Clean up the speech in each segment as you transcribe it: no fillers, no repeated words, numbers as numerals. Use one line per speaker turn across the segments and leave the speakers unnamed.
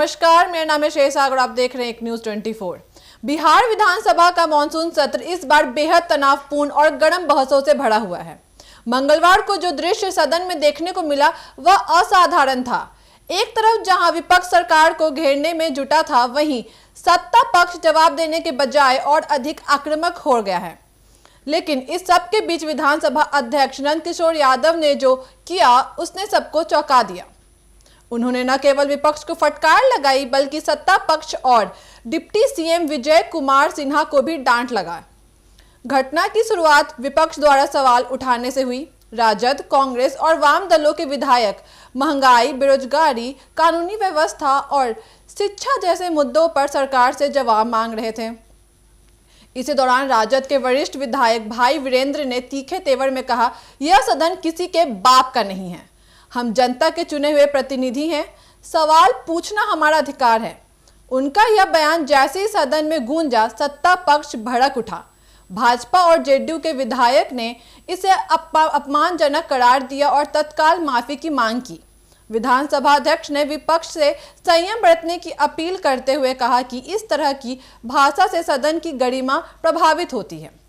नमस्कार, मेरा नाम है शेषाग और आप देख रहे हैं एक न्यूज 24। बिहार विधानसभा का मानसून सत्र इस बार बेहद तनावपूर्ण और गर्म बहसों से भरा हुआ है। मंगलवार को जो दृश्य सदन में देखने को मिला वह असाधारण था। एक तरफ जहां विपक्ष सरकार को घेरने में जुटा था, वहीं सत्ता पक्ष जवाब देने के बजाय और अधिक आक्रामक हो गया है। लेकिन इस सब के बीच विधानसभा अध्यक्ष नंद किशोर यादव ने जो किया उसने सबको चौंका दिया। उन्होंने न केवल विपक्ष को फटकार लगाई बल्कि सत्ता पक्ष और डिप्टी सीएम विजय कुमार सिन्हा को भी डांट लगाया। घटना की शुरुआत विपक्ष द्वारा सवाल उठाने से हुई। राजद, कांग्रेस और वाम दलों के विधायक महंगाई, बेरोजगारी, कानूनी व्यवस्था और शिक्षा जैसे मुद्दों पर सरकार से जवाब मांग रहे थे। इसी दौरान राजद के वरिष्ठ विधायक भाई वीरेंद्र ने तीखे तेवर में कहा, यह सदन किसी के बाप का नहीं है, हम जनता के चुने हुए प्रतिनिधि हैं, सवाल पूछना हमारा अधिकार है। उनका यह बयान जैसे ही सदन में गूंजा, सत्ता पक्ष भड़क उठा। भाजपा और जेडीयू के विधायक ने इसे अपमानजनक करार दिया और तत्काल माफी की मांग की। विधानसभा अध्यक्ष ने विपक्ष से संयम बरतने की अपील करते हुए कहा कि इस तरह की भाषा से सदन की गरिमा प्रभावित होती है।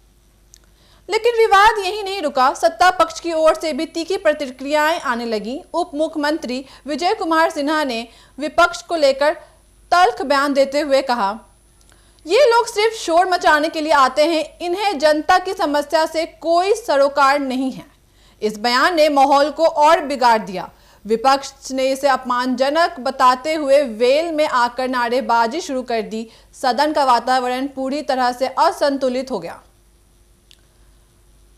लेकिन विवाद यही नहीं रुका। सत्ता पक्ष की ओर से भी तीखी प्रतिक्रियाएं आने लगी। उप मुख्यमंत्री विजय कुमार सिन्हा ने विपक्ष को लेकर तल्ख बयान देते हुए कहा, ये लोग सिर्फ शोर मचाने के लिए आते हैं, इन्हें जनता की समस्या से कोई सरोकार नहीं है। इस बयान ने माहौल को और बिगाड़ दिया। विपक्ष ने इसे अपमानजनक बताते हुए वेल में आकर नारेबाजी शुरू कर दी। सदन का वातावरण पूरी तरह से असंतुलित हो गया।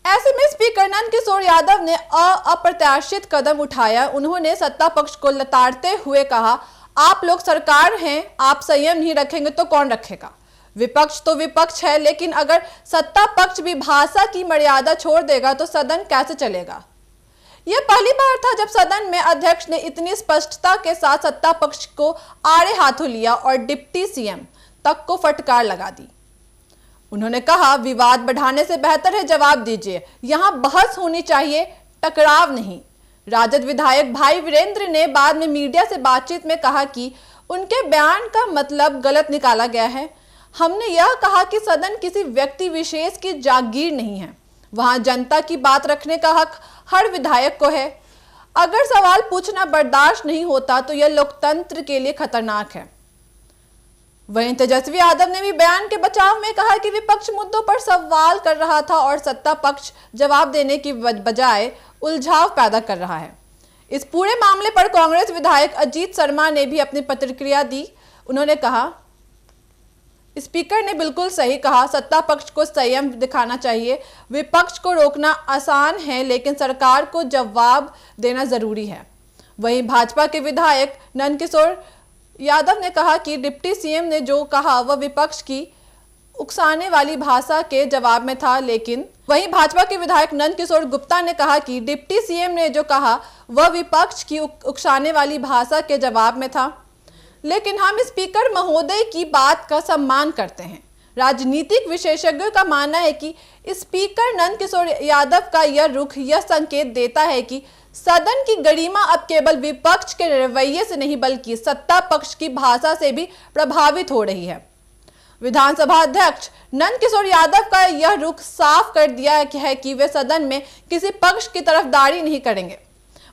ऐसे में स्पीकर नंद किशोर यादव ने अप्रत्याशित कदम उठाया। उन्होंने सत्ता पक्ष को लताड़ते हुए कहा, आप लोग सरकार हैं, आप संयम नहीं रखेंगे तो कौन रखेगा। विपक्ष तो विपक्ष है, लेकिन अगर सत्ता पक्ष भी भाषा की मर्यादा छोड़ देगा तो सदन कैसे चलेगा। यह पहली बार था जब सदन में अध्यक्ष ने इतनी स्पष्टता के साथ सत्ता पक्ष को आड़े हाथों लिया और डिप्टी सीएम तक को फटकार लगा दी। उन्होंने कहा, विवाद बढ़ाने से बेहतर है जवाब दीजिए, यहां बहस होनी चाहिए, टकराव नहीं। राजद विधायक भाई वीरेंद्र ने बाद में मीडिया से बातचीत में कहा कि उनके बयान का मतलब गलत निकाला गया है। हमने यह कहा कि सदन किसी व्यक्ति विशेष की जागीर नहीं है, वहां जनता की बात रखने का हक हर विधायक को है। अगर सवाल पूछना बर्दाश्त नहीं होता तो यह लोकतंत्र के लिए खतरनाक है। वहीं तेजस्वी यादव ने भी बयान के बचाव में कहा कि विपक्ष मुद्दों पर सवाल कर रहा था और सत्ता पक्ष जवाब देने की बजाय उलझाव पैदा कर रहा है। इस पूरे मामले पर कांग्रेस विधायक अजीत शर्मा ने भी अपनी प्रतिक्रिया दी। उन्होंने कहा, स्पीकर ने बिल्कुल सही कहा, सत्ता पक्ष को संयम दिखाना चाहिए। विपक्ष को रोकना आसान है, लेकिन सरकार को जवाब देना जरूरी है। वहीं भाजपा के विधायक नंद किशोर यादव ने कहा कि डिप्टी सीएम ने जो कहा वह विपक्ष की उकसाने वाली भाषा के जवाब में था। लेकिन वहीं भाजपा के विधायक नंद किशोर गुप्ता ने कहा कि डिप्टी सीएम ने जो कहा वह विपक्ष की उकसाने वाली भाषा के जवाब में था, लेकिन हम स्पीकर महोदय की बात का सम्मान करते हैं। राजनीतिक विशेषज्ञों का मानना है कि स्पीकर नंद किशोर यादव का यह रुख यह संकेत देता है कि सदन की गरिमा अब केवल विपक्ष के रवैये से नहीं बल्कि सत्ता पक्ष की भाषा से भी प्रभावित हो रही है। विधानसभा अध्यक्ष नंद किशोर यादव का यह रुख साफ कर दिया है कि वे सदन में किसी पक्ष की तरफदारी नहीं करेंगे,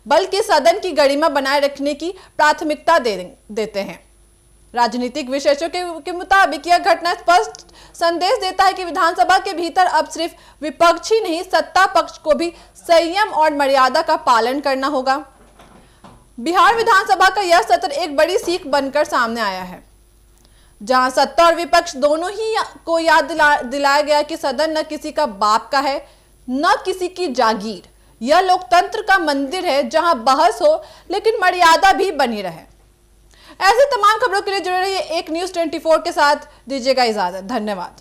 बल्कि सदन की गरिमा बनाए रखने की प्राथमिकता देते हैं। राजनीतिक विशेषज्ञों के मुताबिक यह घटना स्पष्ट संदेश देता है कि विधानसभा के भीतर अब सिर्फ विपक्ष ही नहीं, सत्ता पक्ष को भी संयम और मर्यादा का पालन करना होगा। बिहार विधानसभा का यह सत्र एक बड़ी सीख बनकर सामने आया है, जहां सत्ता और विपक्ष दोनों ही को याद दिलाया गया कि सदन न किसी का बाप का है, न किसी की जागीर। यह लोकतंत्र का मंदिर है जहां बहस हो लेकिन मर्यादा भी बनी रहे। ऐसे तमाम खबरों के लिए जुड़े रहिए एक न्यूज 24 के साथ। दीजिएगा इजाजत। धन्यवाद।